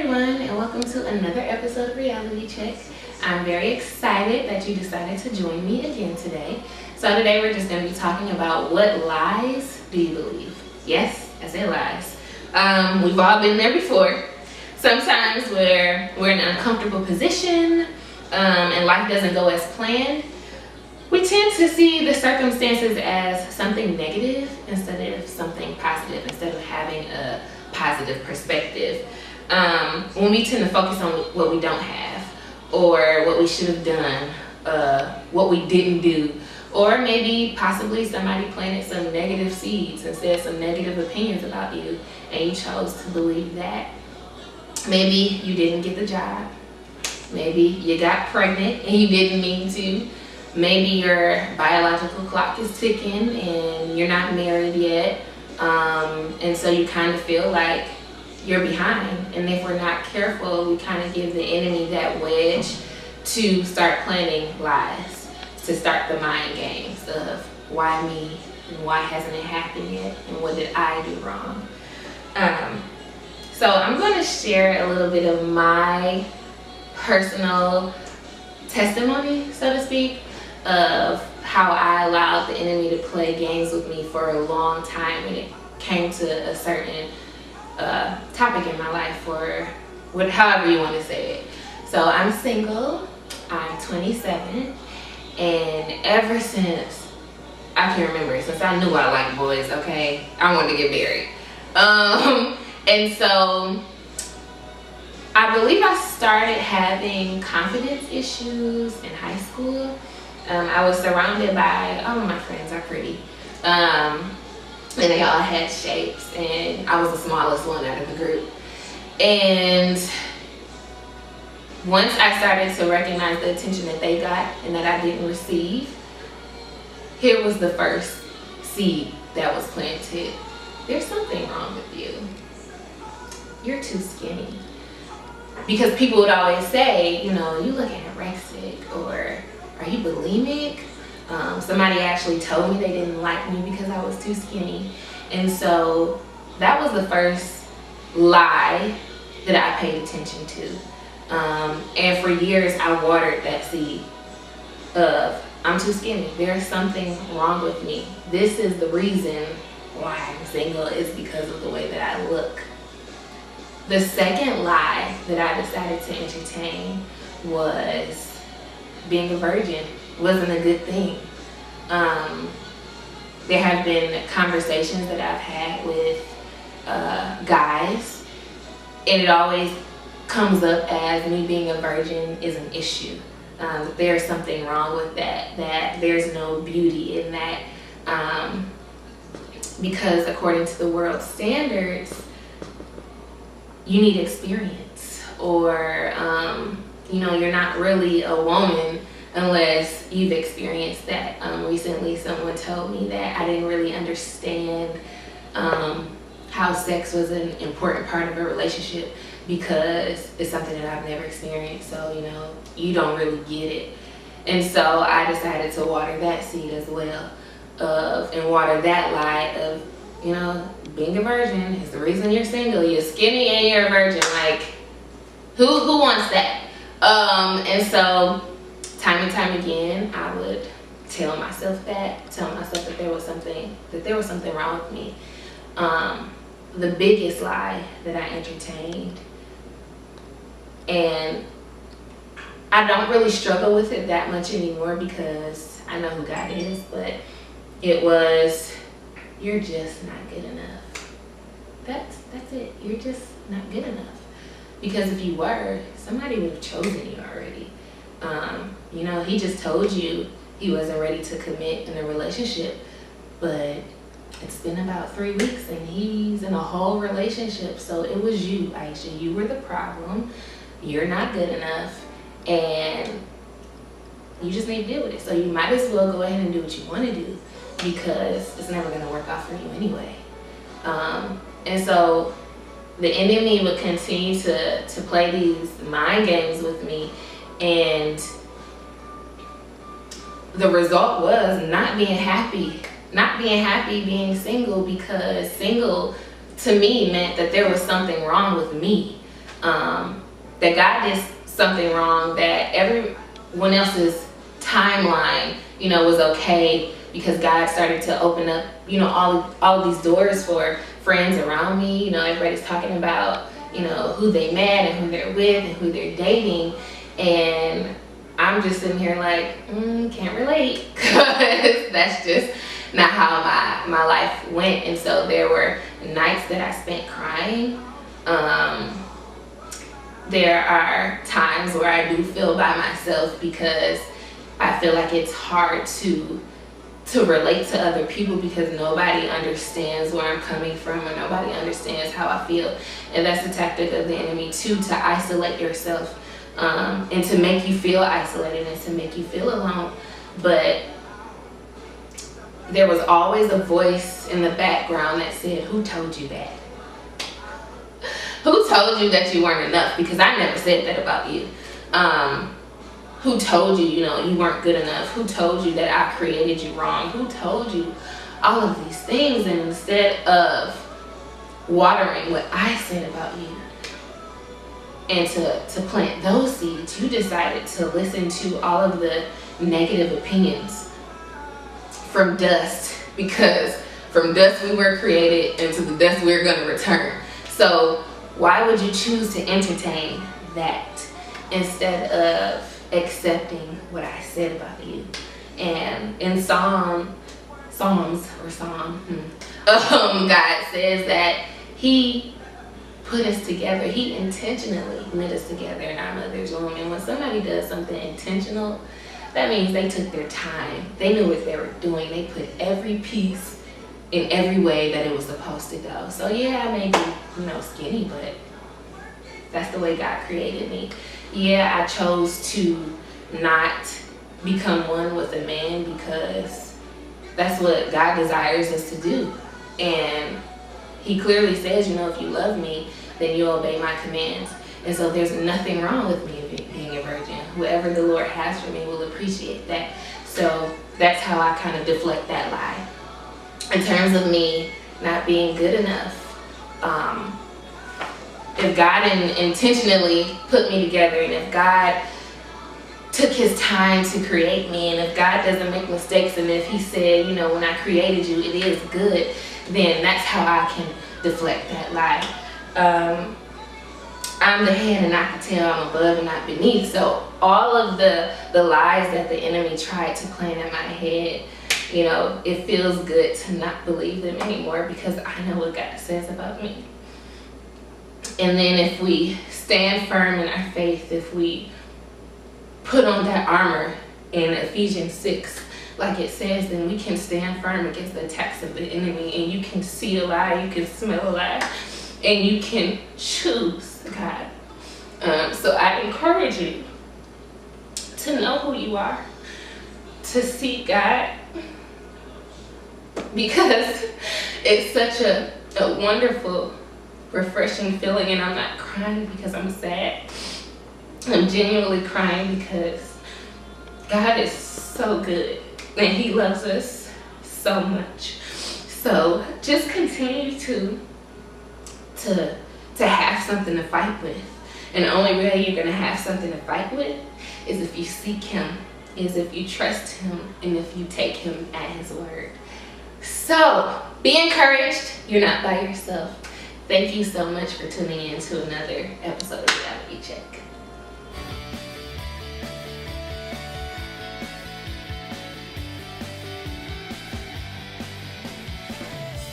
everyone, and welcome to another episode of Reality Check. I'm very excited that you decided to join me again today. So today we're just going to be talking about what lies do you believe? Yes, I said lies. We've all been there before. Sometimes we're in an uncomfortable position and life doesn't go as planned. We tend to see the circumstances as something negative instead of something positive, instead of having a positive perspective. When we tend to focus on what we don't have, or what we should have done, what we didn't do, or maybe possibly somebody planted some negative seeds and said some negative opinions about you, and you chose to believe that. Maybe you didn't get the job. Maybe you got pregnant and you didn't mean to. Maybe your biological clock is ticking and you're not married yet. And so you kind of feel like you're behind. And if we're not careful, we kind of give the enemy that wedge to start planning lies, to start the mind games of why me and why hasn't it happened yet and what did I do wrong. So I'm going to share a little bit of my personal testimony, so to speak, of how I allowed the enemy to play games with me for a long time when it came to a certain topic in my life, or however you want to say it. So I'm single, I'm 27, and ever since I can remember, since I knew I liked boys, okay, I wanted to get married. And so I believe I started having confidence issues in high school. I was surrounded by, all of my friends are pretty, and they all had shapes, and I was the smallest one out of the group. And once I started to recognize the attention that they got and that I didn't receive, here was the first seed that was planted. There's something wrong with you. You're too skinny. Because people would always say, you know, you look anorexic, or are you bulimic? Somebody actually told me they didn't like me because I was too skinny. And so that was the first lie that I paid attention to. And for years I watered that seed of, I'm too skinny. There's something wrong with me. This is the reason why I'm single, is because of the way that I look. The second lie that I decided to entertain was being a virgin wasn't a good thing. There have been conversations that I've had with guys, and it always comes up as me being a virgin is an issue. There's something wrong with that there's no beauty in that, because according to the world standards, you need experience, or you're not really a woman unless you've experienced that. Recently someone told me that I didn't really understand how sex was an important part of a relationship because it's something that I've never experienced, so you don't really get it. And so I decided to water that seed as well, and water that lie of, being a virgin is the reason you're single. You're skinny and you're a virgin. Like, who wants that? And so time and time again, I would tell myself that there was something wrong with me. The biggest lie that I entertained, and I don't really struggle with it that much anymore because I know who God is, but it was, you're just not good enough. That's it. You're just not good enough. Because if you were, somebody would have chosen you already. He just told you he wasn't ready to commit in a relationship, but it's been about 3 weeks and he's in a whole relationship. So it was you, Aisha. You were the problem. You're not good enough, and you just need to deal with it. So you might as well go ahead and do what you want to do, because it's never going to work out for you anyway. And so the enemy would continue to play these mind games with me, and the result was not being happy being single, because single to me meant that there was something wrong with me. that God did something wrong, that everyone else's timeline, was okay, because God started to open up, all of these doors for friends around me. Everybody's talking about, who they met and who they're with and who they're dating. And I'm just sitting here like, can't relate, because that's just not how my life went. And so there were nights that I spent crying. There are times where I do feel by myself, because I feel like it's hard to relate to other people, because nobody understands where I'm coming from, or nobody understands how I feel. And that's the tactic of the enemy too, to isolate yourself, and to make you feel isolated and to make you feel alone. But there was always a voice in the background that said, who told you that? Who told you that you weren't enough? Because I never said that about you. Who told you, you weren't good enough? Who told you that I created you wrong? Who told you all of these things? And instead of watering what I said about you and to plant those seeds, you decided to listen to all of the negative opinions from dust, because from dust we were created, and to the dust we're going to return. So why would you choose to entertain that instead of accepting what I said about you? And in Psalm, God says that He put us together. He intentionally knit us together in our mother's womb. And when somebody does something intentional, that means they took their time. They knew what they were doing. They put every piece in every way that it was supposed to go. So yeah, I may be, skinny, but that's the way God created me. Yeah, I chose to not become one with a man, because that's what God desires us to do. And He clearly says, if you love me, then you obey my commands. And so there's nothing wrong with me being a virgin. Whoever the Lord has for me will appreciate that. So that's how I kind of deflect that lie. In terms of me not being good enough, if God intentionally put me together, and if God took His time to create me, and if God doesn't make mistakes, and if He said, when I created you, it is good, then that's how I can deflect that lie. I'm the head and not the tail. I'm above and not beneath. So all of the lies that the enemy tried to plant in my head, it feels good to not believe them anymore, because I know what God says about me. And then if we stand firm in our faith, if we put on that armor in Ephesians 6, like it says, then we can stand firm against the attacks of the enemy, and you can see a lie, you can smell a lie, and you can choose God. So I encourage you to know who you are, to seek God, because it's such a wonderful, refreshing feeling. And I'm not crying because I'm sad. I'm genuinely crying because God is so good, and He loves us so much. So just continue to have something to fight with. And the only way you're going to have something to fight with is if you seek Him, is if you trust Him, and if you take Him at His word. So be encouraged. You're not by yourself. Thank you so much for tuning in to another episode of Reality Check.